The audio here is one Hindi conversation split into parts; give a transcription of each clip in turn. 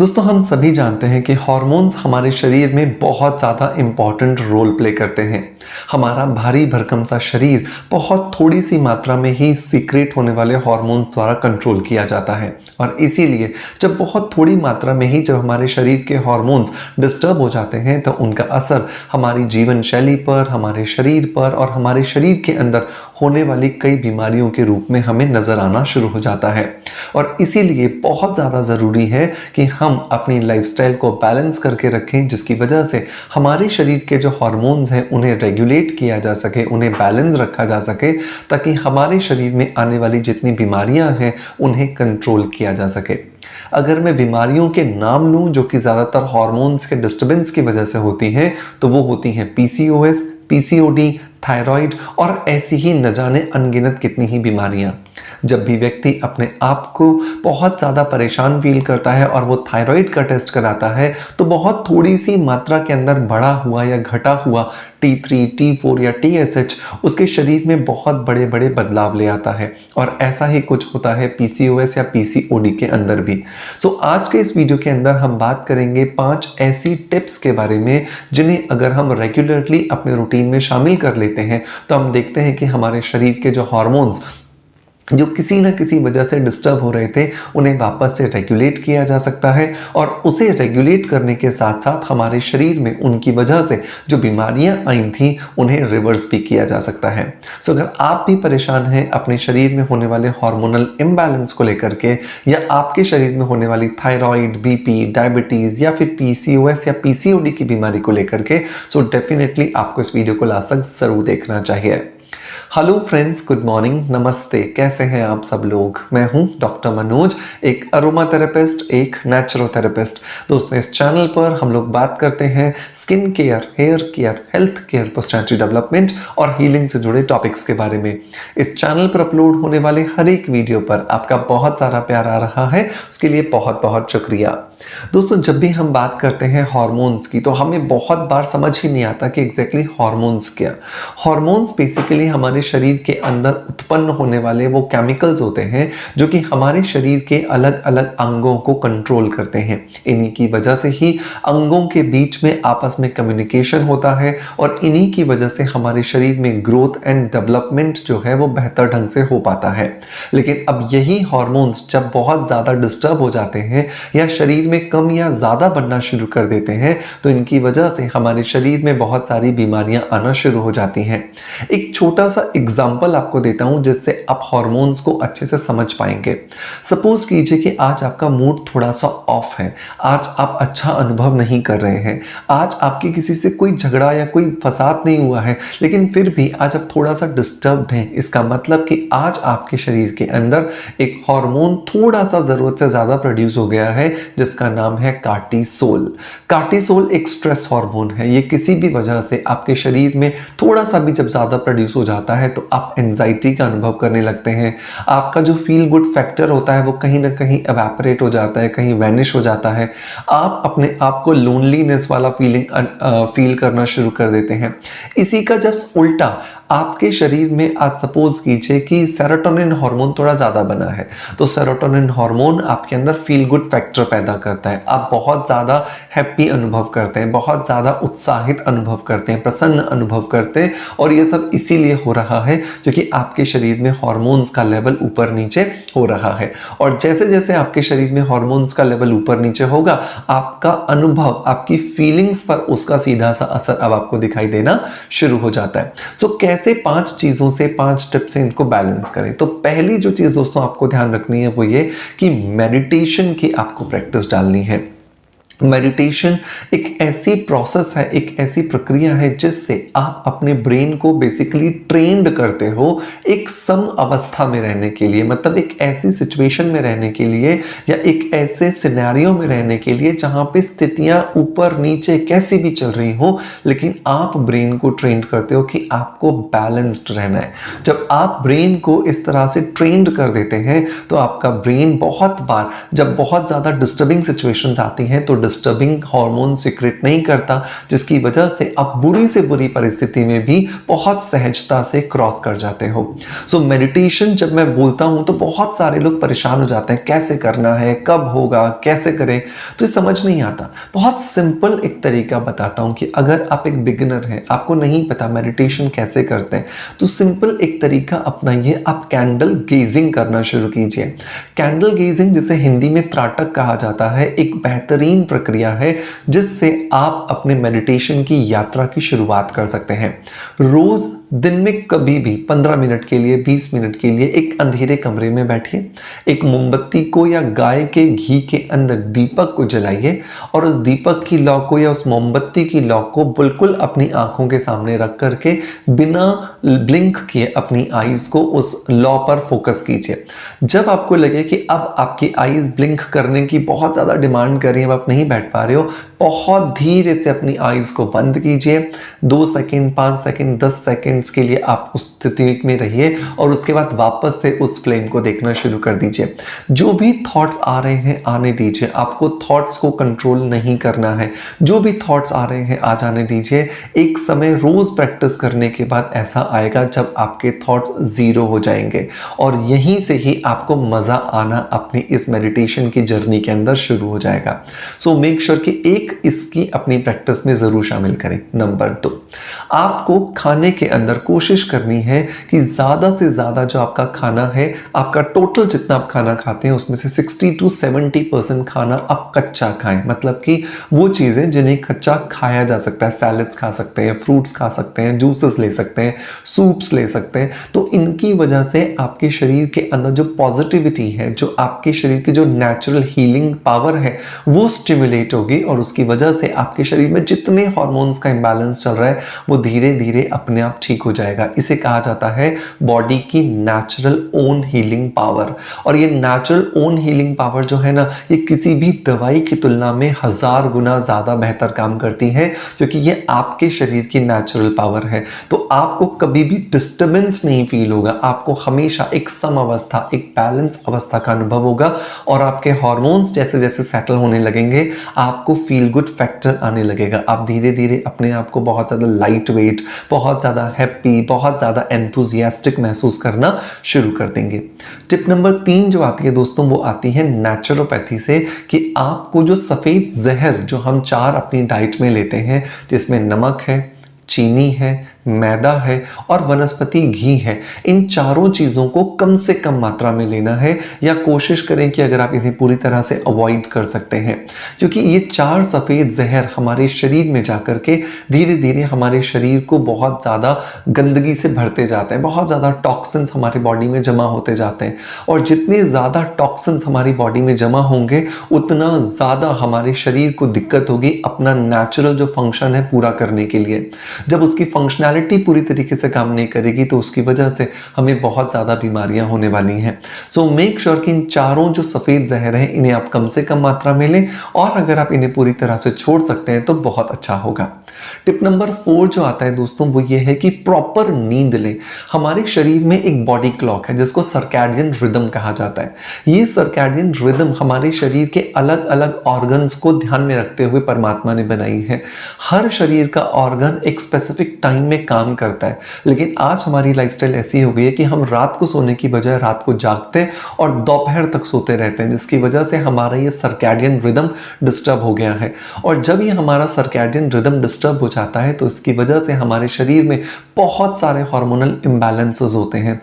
दोस्तों हम सभी जानते हैं कि हार्मोन्स हमारे शरीर में बहुत ज़्यादा इम्पॉर्टेंट रोल प्ले करते हैं। हमारा भारी भरकम सा शरीर बहुत थोड़ी सी मात्रा में ही सीक्रेट होने वाले हार्मोन्स द्वारा कंट्रोल किया जाता है और इसीलिए जब बहुत थोड़ी मात्रा में ही जब हमारे शरीर के हार्मोन्स डिस्टर्ब हो जाते हैं तो उनका असर हमारी जीवन शैली पर, हमारे शरीर पर और हमारे शरीर के अंदर होने वाली कई बीमारियों के रूप में हमें नजर आना शुरू हो जाता है। और इसीलिए बहुत ज़्यादा ज़रूरी है कि हम अपनी लाइफस्टाइल को बैलेंस करके रखें, जिसकी वजह से हमारे शरीर के जो हार्मोन्स हैं उन्हें रेगुलेट किया जा सके, उन्हें बैलेंस रखा जा सके, ताकि हमारे शरीर में आने वाली जितनी बीमारियां हैं उन्हें कंट्रोल किया जा सके। अगर मैं बीमारियों के नाम लूं जो कि ज़्यादातर हार्मोन्स के डिस्टर्बेंस की वजह से होती हैं, तो वो होती हैं पीसीओएस, पीसीओडी, थायराइड और ऐसी ही न जाने अनगिनत कितनी ही बीमारियां। जब भी व्यक्ति अपने आप को बहुत ज़्यादा परेशान फील करता है और वो थायराइड का टेस्ट कराता है तो बहुत थोड़ी सी मात्रा के अंदर बढ़ा हुआ या घटा हुआ T3, T4 या TSH उसके शरीर में बहुत बड़े बड़े बदलाव ले आता है। और ऐसा ही कुछ होता है PCOS या PCOD के अंदर भी। आज के इस वीडियो के अंदर हम बात करेंगे 5 ऐसी टिप्स के बारे में जिन्हें अगर हम रेगुलरली अपने रूटीन में शामिल कर लेते हैं तो हम देखते हैं कि हमारे शरीर के जो हार्मोन्स जो किसी न किसी वजह से डिस्टर्ब हो रहे थे उन्हें वापस से रेगुलेट किया जा सकता है और उसे रेगुलेट करने के साथ साथ हमारे शरीर में उनकी वजह से जो बीमारियां आई थी उन्हें रिवर्स भी किया जा सकता है। अगर आप भी परेशान हैं अपने शरीर में होने वाले हार्मोनल इम्बैलेंस को लेकर के या आपके शरीर में होने वाली थायराइड, बीपी, डायबिटीज़ या फिर PCOS या PCOD की बीमारी को लेकर के, डेफिनेटली आपको इस वीडियो को लास्ट तक जरूर देखना चाहिए। हेलो फ्रेंड्स, गुड मॉर्निंग, नमस्ते। कैसे हैं आप सब लोग? मैं हूं डॉक्टर मनोज, एक अरोमा थेरेपिस्ट, एक नेचुरोथेरेपिस्ट। दोस्तों इस चैनल पर हम लोग बात करते हैं skin care, hair care, health care, personality development और हीलिंग से जुड़े टॉपिक्स के बारे में। इस चैनल पर अपलोड होने वाले हर एक वीडियो पर आपका बहुत सारा प्यार आ रहा है, उसके लिए बहुत बहुत शुक्रिया। दोस्तों जब भी हम बात करते हैं हार्मोन्स की तो हमें बहुत बार समझ ही नहीं आता कि एग्जैक्टली हार्मोन्स क्या। हार्मोन्स बेसिकली हमारे शरीर के अंदर उत्पन्न होने वाले वो केमिकल्स होते हैं जो कि हमारे शरीर के अलग अलग अंगों को कंट्रोल करते हैं। इन्हीं की वजह से ही अंगों के बीच में आपस में कम्युनिकेशन होता है और इन्हीं की वजह से हमारे शरीर में ग्रोथ एंड डेवलपमेंट जो है वो बेहतर ढंग से हो पाता है। लेकिन अब यही हार्मोन्स जब बहुत ज़्यादा डिस्टर्ब हो जाते हैं या शरीर में कम या ज़्यादा बनना शुरू कर देते हैं तो इनकी वजह से हमारे शरीर में बहुत सारी बीमारियां आना शुरू हो जाती हैं। एक छोटा सा एग्जांपल आपको देता हूं जिससे आप हार्मोन्स को अच्छे से समझ पाएंगे। सपोज कीजिए कि आज आपका मूड थोड़ा सा ऑफ है, आज आप अच्छा अनुभव नहीं कर रहे हैं, आज आपकी किसी से कोई झगड़ा या कोई फसाद नहीं हुआ है, लेकिन फिर भी आज आप थोड़ा सा डिस्टर्ब्ड हैं। इसका मतलब कि आज आपके शरीर के अंदर एक हार्मोन थोड़ा सा ज़रूरत से ज़्यादा प्रोड्यूस हो गया है जिसका नाम है कार्टिसोल। कार्टिसोल एक स्ट्रेस हार्मोन है। ये किसी भी वजह से आपके शरीर में थोड़ा सा भी जब ज़्यादा प्रोड्यूस हो जाता है तो आप एंजाइटी का अनुभव करने लगते हैं। आपका जो फील गुड फैक्टर होता है वो कहीं ना कहीं एवेपोरेट हो जाता है, कहीं वैनिश हो जाता है। आप अपने आप को लोनलीनेस वाला फील करना शुरू कर देते हैं। इसी का जब उल्टा आपके शरीर में आज सपोज कीजिए कि सेरोटोनिन हार्मोन थोड़ा ज़्यादा बना है तो सेरोटोनिन हार्मोन आपके अंदर फील गुड फैक्टर पैदा करता है। आप बहुत ज़्यादा हैप्पी अनुभव करते हैं, बहुत ज़्यादा उत्साहित अनुभव करते हैं, प्रसन्न अनुभव करते हैं और ये सब इसीलिए हो रहा है क्योंकि आपके शरीर में हार्मोन्स का लेवल ऊपर नीचे हो रहा है। और जैसे जैसे आपके शरीर में हार्मोन्स का लेवल ऊपर नीचे होगा आपका अनुभव, आपकी फीलिंग्स पर उसका सीधा सा असर अब आपको दिखाई देना शुरू हो जाता है। कैसे 5 चीज़ों से, 5 टिप्स से इनको बैलेंस करें। तो पहली जो चीज़ दोस्तों आपको ध्यान रखनी है वो ये कि मेडिटेशन की आपको प्रैक्टिस डालनी है। मेडिटेशन एक ऐसी प्रोसेस है, एक ऐसी प्रक्रिया है जिससे आप अपने ब्रेन को बेसिकली ट्रेंड करते हो एक सम अवस्था में रहने के लिए, मतलब एक ऐसी सिचुएशन में रहने के लिए या एक ऐसे सिनेरियो में रहने के लिए जहां पे स्थितियां ऊपर नीचे कैसी भी चल रही हो, लेकिन आप ब्रेन को ट्रेंड करते हो कि आपको बैलेंस्ड रहना है। जब आप ब्रेन को इस तरह से ट्रेंड कर देते हैं तो आपका ब्रेन बहुत बार जब बहुत ज़्यादा डिस्टर्बिंग सिचुएशंस आती हैं तो डिस्टर्बिंग हार्मोन सीक्रेट नहीं करता, जिसकी वजह से आप बुरी से बुरी परिस्थिति में भी बहुत सहजता से क्रॉस कर जाते हो। सो मेडिटेशन जब मैं बोलता हूं तो बहुत सारे लोग परेशान हो जाते हैं, कैसे करना है, कब होगा, कैसे करें, तो ये समझ नहीं आता। बहुत सिंपल एक तरीका बताता हूं कि अगर आप एक बिगिनर हैं, आपको नहीं पता मेडिटेशन कैसे करते हैं, तो सिंपल एक तरीका अपनाइए, आप कैंडल गेजिंग करना शुरू कीजिए। कैंडल गेजिंग, जिसे हिंदी में त्राटक कहा जाता है, एक बेहतरीन प्रक्रिया है जिससे आप अपने मेडिटेशन की यात्रा की शुरुआत कर सकते हैं। रोज दिन में कभी भी 15 मिनट के लिए, 20 मिनट के लिए एक अंधेरे कमरे में बैठिए, एक मोमबत्ती को या गाय के घी के अंदर दीपक को जलाइए और उस दीपक की लौ को या उस मोमबत्ती की लौ को बिल्कुल अपनी आंखों के सामने रख करके बिना ब्लिंक किए अपनी आईज को उस लौ पर फोकस कीजिए। जब आपको लगे कि अब आपकी आईज ब्लिंक करने की बहुत ज़्यादा डिमांड कर रही है, अब आप नहीं बैठ पा रहे हो, बहुत धीरे से अपनी आईज को बंद कीजिए। 2 सेकंड, 5 सेकंड, 10 सेकंड्स के लिए आप उस स्थिति में रहिए और उसके बाद वापस से उस फ्लेम को देखना शुरू कर दीजिए। जो भी थॉट्स आ रहे हैं आने दीजिए, आपको थॉट्स को कंट्रोल नहीं करना है। जो भी थॉट्स आ रहे हैं आ जाने दीजिए। एक समय रोज प्रैक्टिस करने के बाद ऐसा आएगा जब आपके थॉट्स जीरो हो जाएंगे और यहीं से ही आपको मजा आना अपनी इस मेडिटेशन की जर्नी के अंदर शुरू हो जाएगा। सो मेक श्योर कि एक इसकी अपनी प्रैक्टिस में जरूर शामिल करें। नंबर 2, आपको खाने के अंदर कोशिश करनी है कि ज्यादा से ज्यादा जो आपका खाना है, आपका टोटल जितना आप खाना खाते हैं उसमें से 60 to 70% खाना आप कच्चा खाएं। मतलब कि वो चीजें जिन्हें कच्चा खाया जा सकता है, सैलेड्स खा सकते हैं, फ्रूट्स खा सकते हैं, जूसेस ले सकते हैं, सूप्स ले सकते हैं। तो इनकी वजह से आपके शरीर के अंदर जो पॉजिटिविटी है, जो आपके शरीर की जो नेचुरल हीलिंग पावर है, वो स्टिमुलेट होगी और उसकी वजह से आपके शरीर में जितने हार्मोन्स का इंबैलेंस चल रहा है वो धीरे धीरे अपने आप ठीक हो जाएगा। इसे कहा जाता है बॉडी की नेचुरल ओन हीलिंग पावर। और ये नेचुरल ओन हीलिंग पावर जो है ना, ये किसी भी दवाई की तुलना में 1000 गुना ज्यादा बेहतर काम करती है, क्योंकि ये आपके शरीर की नेचुरल पावर है। तो आपको कभी भी डिस्टर्बेंस नहीं फील होगा, आपको हमेशा एक सम अवस्था, एक बैलेंस अवस्था का अनुभव होगा और आपके हार्मोन्स जैसे जैसे सेटल होने लगेंगे आपको फील गुड फैक्टर आने लगेगा। आप धीरे धीरे अपने आप को बहुत ज़्यादा लाइट वेट, बहुत ज़्यादा हैप्पी, बहुत ज़्यादा एंथुजियास्टिक महसूस करना शुरू कर देंगे। टिप नंबर 3 जो आती है दोस्तों, वो आती है नेचुरोपैथी से, कि आपको जो सफ़ेद जहर जो हम 4 अपनी डाइट में लेते हैं, जिसमें नमक है, चीनी है, मैदा है और वनस्पति घी है, इन चारों चीज़ों को कम से कम मात्रा में लेना है या कोशिश करें कि अगर आप इन्हें पूरी तरह से अवॉइड कर सकते हैं, क्योंकि ये 4 सफ़ेद जहर हमारे शरीर में जाकर के धीरे धीरे हमारे शरीर को बहुत ज़्यादा गंदगी से भरते जाते हैं, बहुत ज़्यादा टॉक्सिन्स हमारी बॉडी में जमा होते जाते हैं और जितने ज़्यादा टॉक्सिन्स हमारी बॉडी में जमा होंगे उतना ज़्यादा हमारे शरीर को दिक्कत होगी अपना नेचुरल जो फंक्शन है पूरा करने के लिए। जब उसकी फंक्शनैलिटी पूरी तरीके से काम नहीं करेगी तो उसकी वजह से हमें बहुत ज़्यादा बीमारियां होने वाली हैं। सो मेक श्योर कि इन चारों जो सफ़ेद जहर हैं इन्हें आप कम से कम मात्रा में लें और अगर आप इन्हें पूरी तरह से छोड़ सकते हैं तो बहुत अच्छा होगा। टिप नंबर 4 जो आता है दोस्तों, वो ये है कि प्रॉपर नींद लें। हमारे शरीर में एक बॉडी क्लॉक है जिसको सर्कैडियन रिदम कहा जाता है। ये सर्कैडियन रिदम हमारे शरीर के अलग अलग ऑर्गन्स को ध्यान में रखते हुए परमात्मा ने बनाई है। हर शरीर का ऑर्गन एक स्पेसिफिक टाइम में काम करता है, लेकिन आज हमारी लाइफस्टाइल ऐसी हो गई है कि हम रात को सोने की बजाय रात को जागते और दोपहर तक सोते रहते हैं, जिसकी वजह से हमारा ये सर्कैडियन रिदम डिस्टर्ब हो गया है। और जब ये हमारा सर्कैडियन रिदम डिस्टर्ब हो जाता है तो इसकी वजह से हमारे शरीर में बहुत सारे हार्मोनल इम्बैलेंसेस होते हैं।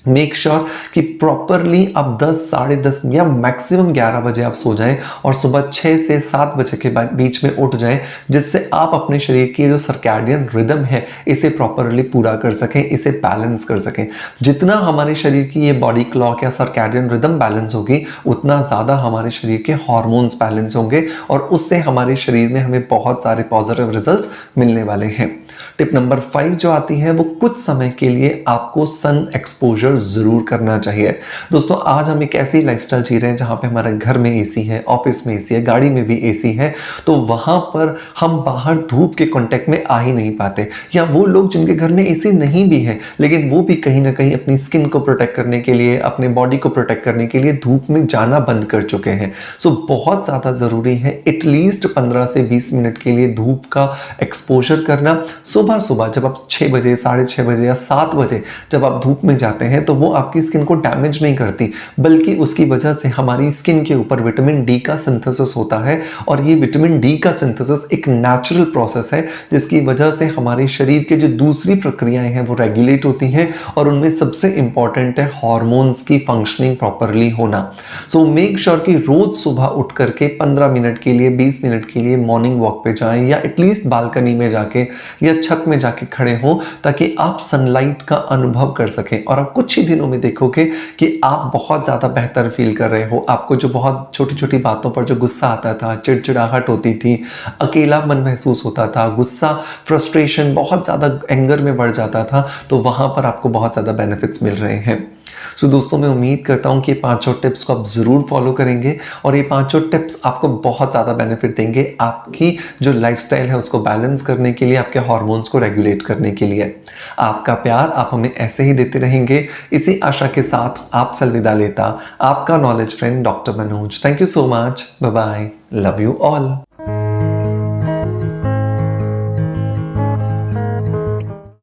मेक श्योर कि प्रॉपरली आप 10, साढ़े 10 या मैक्सिमम 11 बजे आप सो जाएं और सुबह 6 से 7 बजे के बीच में उठ जाएं, जिससे आप अपने शरीर की जो सर्कैडियन रिदम है इसे प्रॉपरली पूरा कर सकें, इसे बैलेंस कर सकें। जितना हमारे शरीर की ये बॉडी क्लॉक या सर्कैडियन रिदम बैलेंस होगी उतना ज़्यादा हमारे शरीर के हार्मोन्स बैलेंस होंगे और उससे हमारे शरीर में हमें बहुत सारे पॉजिटिव रिजल्ट्स मिलने वाले हैं। टिप नंबर 5 जो आती है वो कुछ समय के लिए आपको सन एक्सपोजर एक्सपोजर ज़रूर करना चाहिए। दोस्तों, आज हम एक ऐसी लाइफस्टाइल जी रहे हैं जहाँ पे हमारे घर में एसी है, ऑफिस में एसी है, गाड़ी में भी एसी है, तो वहाँ पर हम बाहर धूप के कांटेक्ट में आ ही नहीं पाते। या वो लोग जिनके घर में एसी नहीं भी है, लेकिन वो भी कहीं ना कहीं अपनी स्किन को प्रोटेक्ट करने के लिए, अपने बॉडी को प्रोटेक्ट करने के लिए धूप में जाना बंद कर चुके हैं। सो बहुत ज़्यादा ज़रूरी है एटलीस्ट 15 से 20 मिनट के लिए धूप का एक्सपोजर करना। सुबह सुबह जब आप 6 बजे, 6:30 बजे या 7 बजे जब आप धूप में जाते हैं, तो वो आपकी स्किन को डैमेज नहीं करती, बल्कि उसकी वजह से हमारी स्किन के ऊपर विटामिन डी का सिंथेसिस होता है। और ये विटामिन डी का सिंथेसिस एक नेचुरल प्रोसेस है, जिसकी वजह से हमारे शरीर के जो दूसरी प्रक्रियाएं हैं वो रेगुलेट होती हैं, और उनमें सबसे इंपॉर्टेंट है हार्मोन्स की फंक्शनिंग प्रॉपरली होना। सो मेक श्योर कि रोज सुबह उठ करके 15 मिनट के लिए, 20 मिनट के लिए मॉर्निंग वॉक पे जाएं, या एटलीस्ट बालकनी में जाके या छत में जाके खड़े हों, ताकि आप सनलाइट का अनुभव कर सकें। और आप कुछ ही दिनों में देखोगे कि आप बहुत ज़्यादा बेहतर फील कर रहे हो। आपको जो बहुत छोटी छोटी बातों पर जो गुस्सा आता था, चिड़चिड़ाहट होती थी, अकेलापन महसूस होता था, गुस्सा, फ्रस्ट्रेशन, बहुत ज़्यादा एंगर में बढ़ जाता था, तो वहाँ पर आपको बहुत ज़्यादा बेनिफिट्स मिल रहे हैं। सो दोस्तों, मैं उम्मीद करता हूँ कि ये 5 टिप्स को आप ज़रूर फॉलो करेंगे, और ये 5 टिप्स आपको बहुत ज़्यादा बेनिफिट देंगे आपकी जो लाइफस्टाइल है उसको बैलेंस करने के लिए, आपके हार्मोन्स को रेगुलेट करने के लिए। आपका प्यार आप हमें ऐसे ही देते रहेंगे, इसी आशा के साथ आपसे अलविदा लेता आपका knowledge friend doctor Manoj. Thank you so much. Bye bye. Love you all.